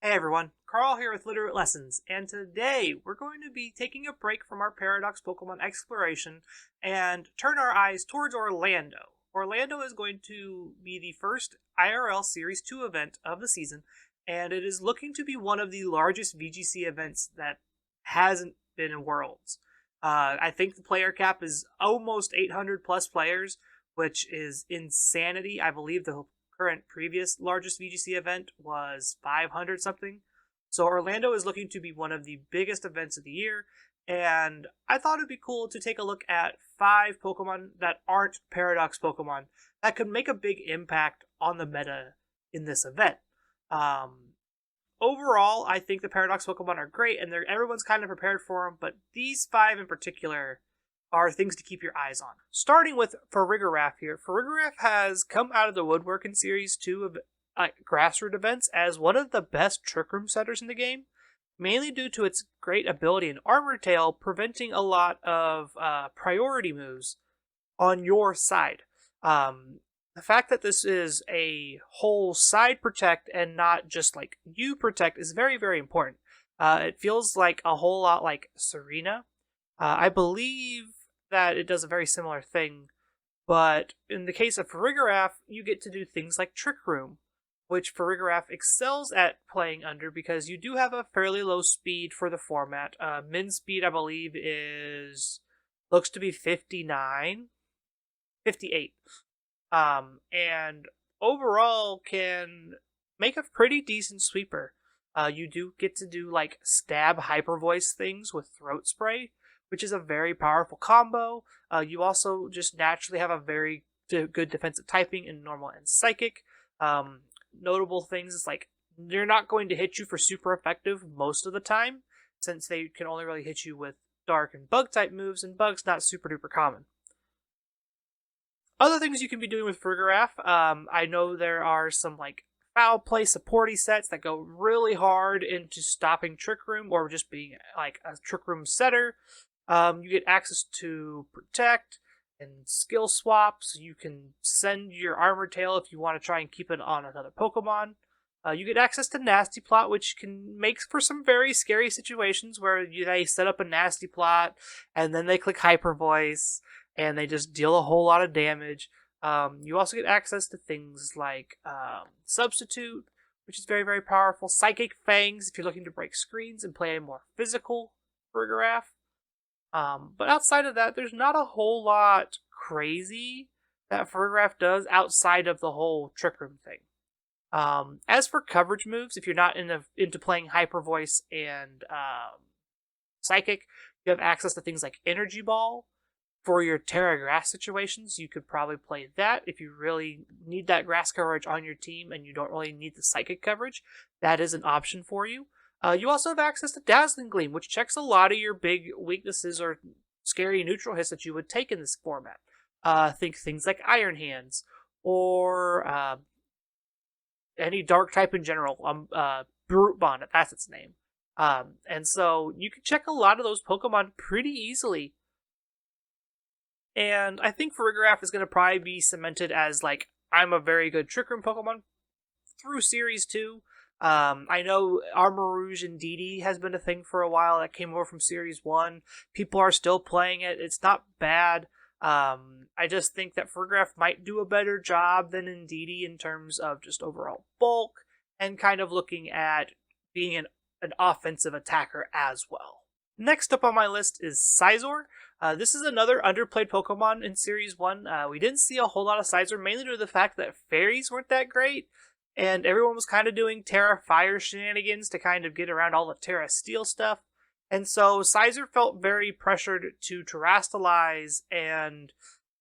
Hey everyone, Carl here with Literate Lessons, and today we're going to be taking a break from our Paradox Pokemon exploration and turn our eyes towards Orlando. Orlando is going to be the first IRL Series 2 event of the season, and it is looking to be one of the largest VGC events that hasn't been in Worlds. I think the player cap is almost 800 plus players, which is insanity. I believe the current previous largest VGC event was 500 something. So Orlando is looking to be one of the biggest events of the year, and I thought it'd be cool to take a look at 5 Pokemon that aren't Paradox Pokemon that could make a big impact on the meta in this event. Overall, I think the Paradox Pokemon are great, and everyone's kind of prepared for them, but these 5 in particular are things to keep your eyes on. Starting with Farigiraf here. Farigiraf has come out of the woodwork in Series 2 of grassroots events as one of the best Trick Room setters in the game, mainly due to its great ability in Armor Tail, preventing a lot of priority moves on your side. The fact that this is a whole side protect and not just like you protect is very, very important. It feels like a whole lot like Serena. I believe that it does a very similar thing, but in the case of Farigiraf, you get to do things like Trick Room, which Farigiraf excels at playing under because you do have a fairly low speed for the format. Min speed, I believe, looks to be 59, 58, and overall can make a pretty decent sweeper. You do get to do like stab hyper voice things with throat spray, which is a very powerful combo. You also just naturally have a very good defensive typing in normal and psychic. Notable things is like they're not going to hit you for super effective most of the time, since they can only really hit you with dark and bug type moves, and bug's not super duper common. Other things you can be doing with Farigiraf, I know there are some like foul play supporty sets that go really hard into stopping Trick Room or just being like a Trick Room setter. You get access to Protect and Skill Swap, so you can send your Armor Tail if you want to try and keep it on another Pokemon. You get access to Nasty Plot, which can make for some very scary situations where they set up a Nasty Plot and then they click Hyper Voice and they just deal a whole lot of damage. You also get access to things like Substitute, which is very, very powerful. Psychic Fangs if you're looking to break screens and play a more physical Farigiraf. But outside of that, there's not a whole lot crazy that Farigiraf does outside of the whole Trick Room thing. As for coverage moves, if you're not into playing Hyper Voice and Psychic, you have access to things like Energy Ball. For your Terra Grass situations, you could probably play that if you really need that grass coverage on your team and you don't really need the Psychic coverage. That is an option for you. You also have access to Dazzling Gleam, which checks a lot of your big weaknesses or scary neutral hits that you would take in this format. Think things like Iron Hands, or any dark type in general. Brute Bonnet, that's its name. And so you can check a lot of those Pokemon pretty easily. And I think Farigiraf is going to probably be cemented as, like, I'm a very good Trick Room Pokemon through Series 2. I know Armarouge and DD has been a thing for a while that came over from Series 1. People are still playing it. It's not bad. I just think that Farigiraf might do a better job than Indeedee in terms of just overall bulk and kind of looking at being an offensive attacker as well. Next up on my list is Scizor. This is another underplayed Pokemon in Series 1. We didn't see a whole lot of Scizor, mainly due to the fact that fairies weren't that great, and everyone was kind of doing Terra Fire shenanigans to kind of get around all the Terra Steel stuff. And so Scizor felt very pressured to terastalize and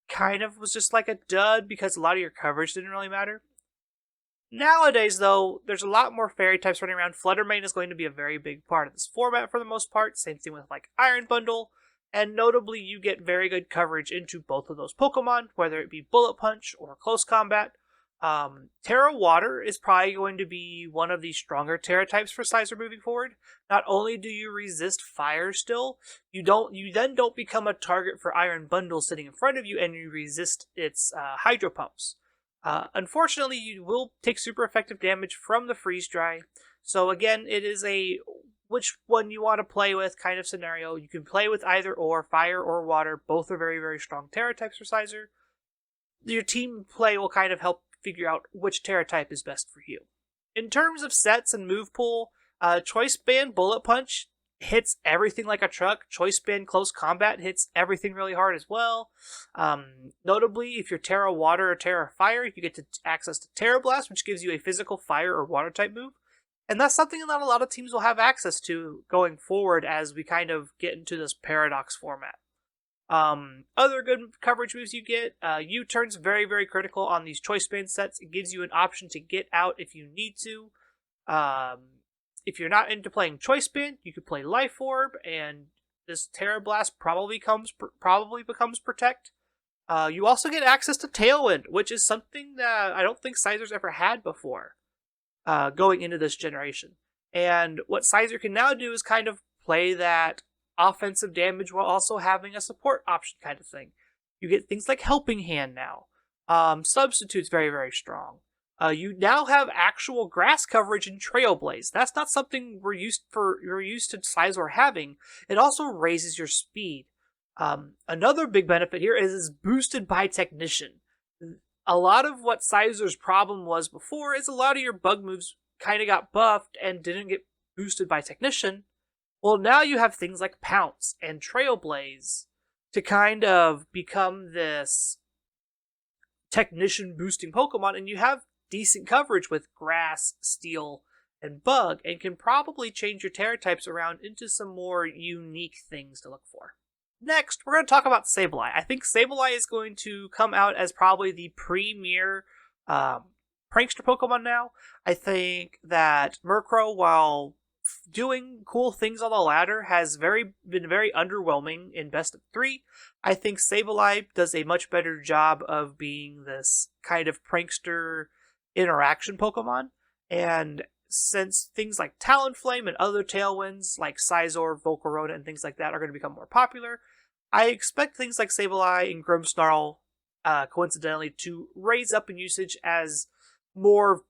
kind of was just like a dud because a lot of your coverage didn't really matter. Nowadays, though, there's a lot more fairy types running around. Fluttermane is going to be a very big part of this format for the most part. Same thing with like Iron Bundle. And notably, you get very good coverage into both of those Pokemon, whether it be Bullet Punch or Close Combat. Terra Water is probably going to be one of the stronger Terra types for Scizor moving forward. Not only do you resist fire still, you then don't become a target for Iron Bundle sitting in front of you, and you resist its Hydro Pumps. Unfortunately, you will take super effective damage from the Freeze Dry, So again, it is a which one you want to play with kind of scenario. You can play with either or, fire or water. Both are very, very strong Terra types for Sizer. Your team play will kind of help figure out which Terra type is best for you. In terms of sets and move pool, Choice Band Bullet Punch hits everything like a truck. Choice Band Close Combat hits everything really hard as well. Notably, if you're Terra Water or Terra Fire, you get to access to Terra Blast, which gives you a physical fire or water type move. And that's something that a lot of teams will have access to going forward as we kind of get into this Paradox format. Other good coverage moves you get, U-Turn's very, very critical on these Choice Band sets. It gives you an option to get out if you need to. If you're not into playing Choice Band, you could play Life Orb, and this Terra Blast probably becomes Protect. You also get access to Tailwind, which is something that I don't think Sizer's ever had before. Going into this generation. And what Sizer can now do is kind of play that offensive damage while also having a support option kind of thing. You get things like Helping Hand now. Substitute's very, very strong. You now have actual grass coverage in Trailblaze. That's not something we're used to Sizer having. It also raises your speed. Another big benefit here is boosted by Technician. A lot of what Sizer's problem was before is a lot of your bug moves kind of got buffed and didn't get boosted by Technician. Well, now you have things like Pounce and Trailblaze to kind of become this Technician boosting Pokemon, and you have decent coverage with Grass, Steel, and Bug, and can probably change your Terra types around into some more unique things to look for. Next, we're going to talk about Sableye. I think Sableye is going to come out as probably the premier prankster Pokemon now. I think that Murkrow, while doing cool things on the ladder, has been very underwhelming in Best of 3. I think Sableye does a much better job of being this kind of prankster interaction Pokemon. And since things like Talonflame and other Tailwinds like Scizor, Volcarona, and things like that are going to become more popular, I expect things like Sableye and Grimmsnarl, coincidentally, to raise up in usage as more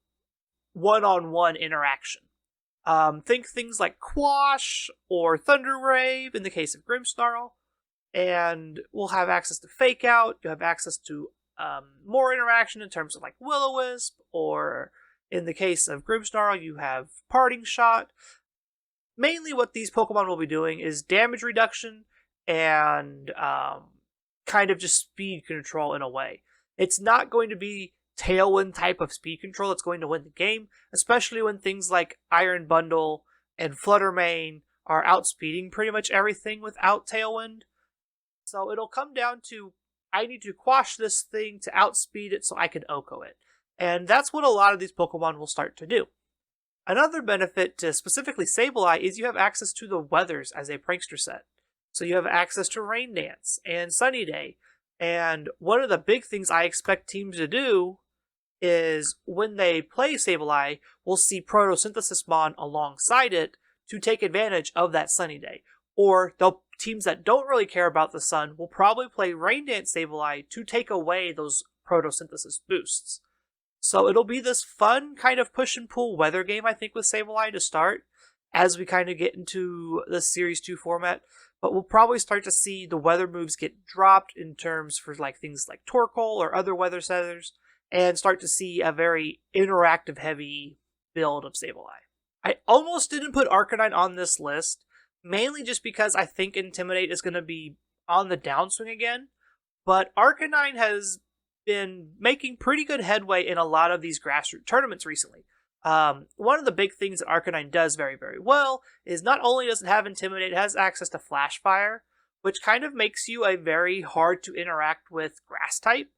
one-on-one interaction. Think things like Quash or Thunder Wave in the case of Grimmsnarl, and we'll have access to Fake Out. You'll have access to more interaction in terms of like Will-O-Wisp, or in the case of Grimmsnarl, you have Parting Shot. Mainly what these Pokemon will be doing is damage reduction and kind of just speed control in a way. It's not going to be Tailwind type of speed control that's going to win the game, especially when things like Iron Bundle and Flutter Mane are outspeeding pretty much everything without Tailwind. So it'll come down to, I need to quash this thing to outspeed it so I can Oko it. And that's what a lot of these Pokemon will start to do. Another benefit to specifically Sableye is you have access to the weathers as a prankster set. So you have access to Rain Dance and Sunny Day. And one of the big things I expect teams to do is when they play Sableye, we'll see Photosynthesis Mon alongside it to take advantage of that Sunny Day. Or teams that don't really care about the sun will probably play Rain Dance Sableye to take away those photosynthesis boosts. So it'll be this fun kind of push and pull weather game, I think, with Sableye to start as we kind of get into the Series 2 format. But we'll probably start to see the weather moves get dropped in terms for like things like Torkoal or other weather setters, and start to see a very interactive heavy build of Sableye. I almost didn't put Arcanine on this list, mainly just because I think Intimidate is going to be on the downswing again, but Arcanine has been making pretty good headway in a lot of these grassroots tournaments recently. One of the big things that Arcanine does very, very well is not only does it have Intimidate, it has access to Flash Fire, which kind of makes you a very hard to interact with grass type.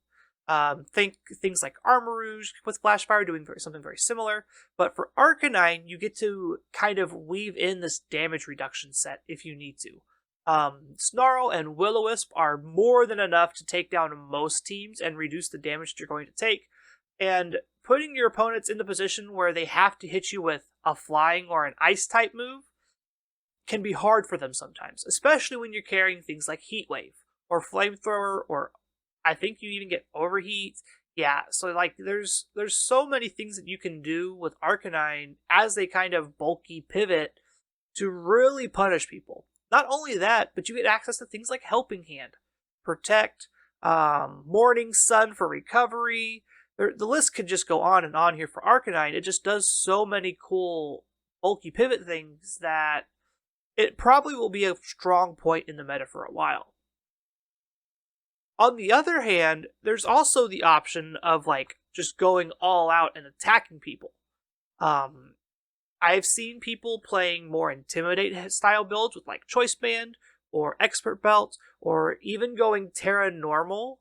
Think things like Armarouge with Flash Fire doing something very similar. But for Arcanine, you get to kind of weave in this damage reduction set if you need to. Snarl and Will-O-Wisp are more than enough to take down most teams and reduce the damage that you're going to take. And putting your opponents in the position where they have to hit you with a flying or an ice type move can be hard for them sometimes, especially when you're carrying things like Heat Wave or Flamethrower, or I think you even get Overheat, Yeah, so like there's so many things that you can do with Arcanine as they kind of bulky pivot to really punish people. Not only that, but you get access to things like Helping Hand, Protect, Morning Sun for recovery. The list could just go on and on here for Arcanine. It just does so many cool bulky pivot things that it probably will be a strong point in the meta for a while. On the other hand, there's also the option of like just going all out and attacking people. Um, I've seen people playing more Intimidate style builds with like Choice Band or Expert Belt, or even going Terra Normal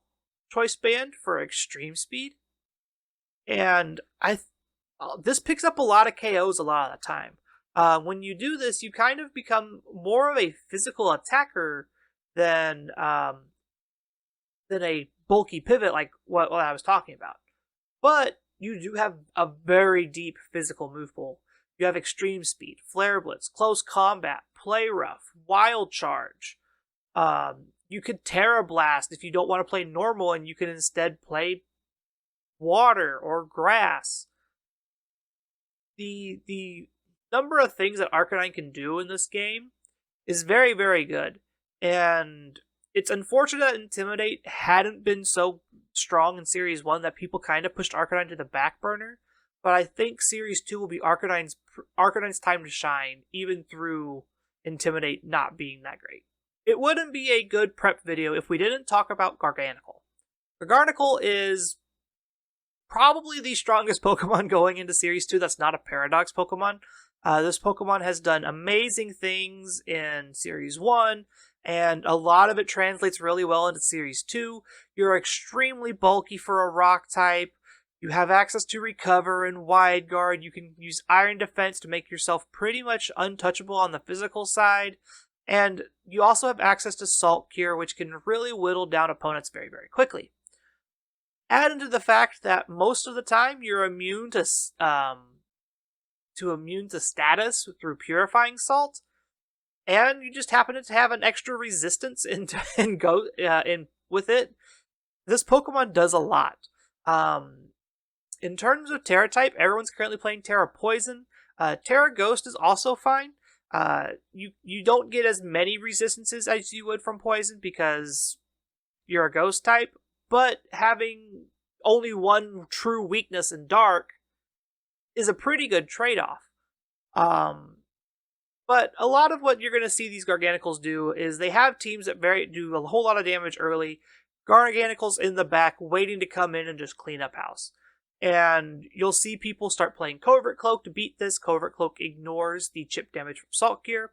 Choice Band for extreme speed. And this picks up a lot of KOs a lot of the time. When you do this, you kind of become more of a physical attacker than a bulky pivot like what I was talking about. But you do have a very deep physical move pool. You have Extreme Speed, Flare Blitz, Close Combat, Play Rough, Wild Charge. You could Terra Blast if you don't want to play normal and you can instead play water or grass. The number of things that Arcanine can do in this game is very, very good. And it's unfortunate that Intimidate hadn't been so strong in Series 1 that people kind of pushed Arcanine to the back burner. But I think Series 2 will be Arcanine's time to shine, even through Intimidate not being that great. It wouldn't be a good prep video if we didn't talk about Garganacl. Garganacl is probably the strongest Pokemon going into Series 2 that's not a Paradox Pokemon. This Pokemon has done amazing things in Series 1, and a lot of it translates really well into Series 2. You're extremely bulky for a Rock type. You have access to Recover and Wide Guard. You can use Iron Defense to make yourself pretty much untouchable on the physical side. And you also have access to Salt Cure, which can really whittle down opponents very, very quickly. Add into the fact that most of the time you're immune to status through Purifying Salt, and you just happen to have an extra resistance with it. This Pokemon does a lot. In terms of Terra type, everyone's currently playing Terra Poison. Terra Ghost is also fine. You don't get as many resistances as you would from Poison because you're a Ghost type, but having only one true weakness in Dark is a pretty good trade-off. But a lot of what you're going to see these Garganacls do is they have teams that do a whole lot of damage early, Garganacls in the back waiting to come in and just clean up house. And you'll see people start playing Covert Cloak to beat this. Covert Cloak ignores the chip damage from Salt Gear.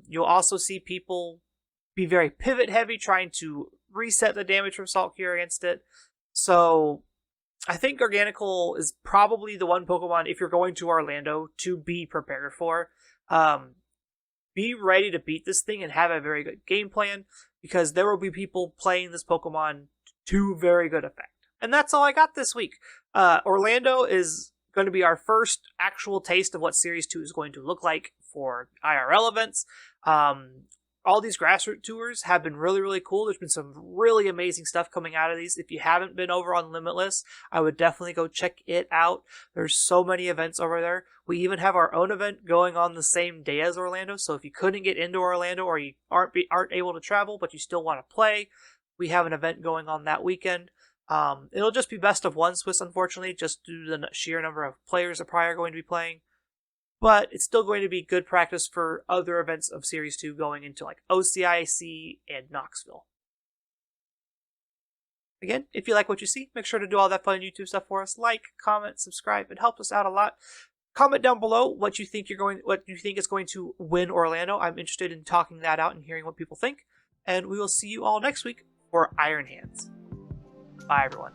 You'll also see people be very pivot heavy, trying to reset the damage from Salt Gear against it. So I think Garganacl is probably the one Pokemon, if you're going to Orlando, to be prepared for. Be ready to beat this thing and have a very good game plan, because there will be people playing this Pokemon to very good effect. And that's all I got this week. Orlando is going to be our first actual taste of what Series 2 is going to look like for IRL events. All these grassroots tours have been really, really cool. There's been some really amazing stuff coming out of these. If you haven't been over on Limitless, I would definitely go check it out. There's so many events over there. We even have our own event going on the same day as Orlando. So if you couldn't get into Orlando, or you aren't able to travel, but you still want to play, we have an event going on that weekend. It'll just be best of one Swiss, unfortunately, just due to the sheer number of players that probably are going to be playing. But it's still going to be good practice for other events of Series 2 going into like OCIC and Knoxville. Again, if you like what you see, make sure to do all that fun YouTube stuff for us. Like, comment, subscribe. It helps us out a lot. Comment down below what you think is going to win Orlando. I'm interested in talking that out and hearing what people think. And we will see you all next week for Iron Hands. Bye, everyone.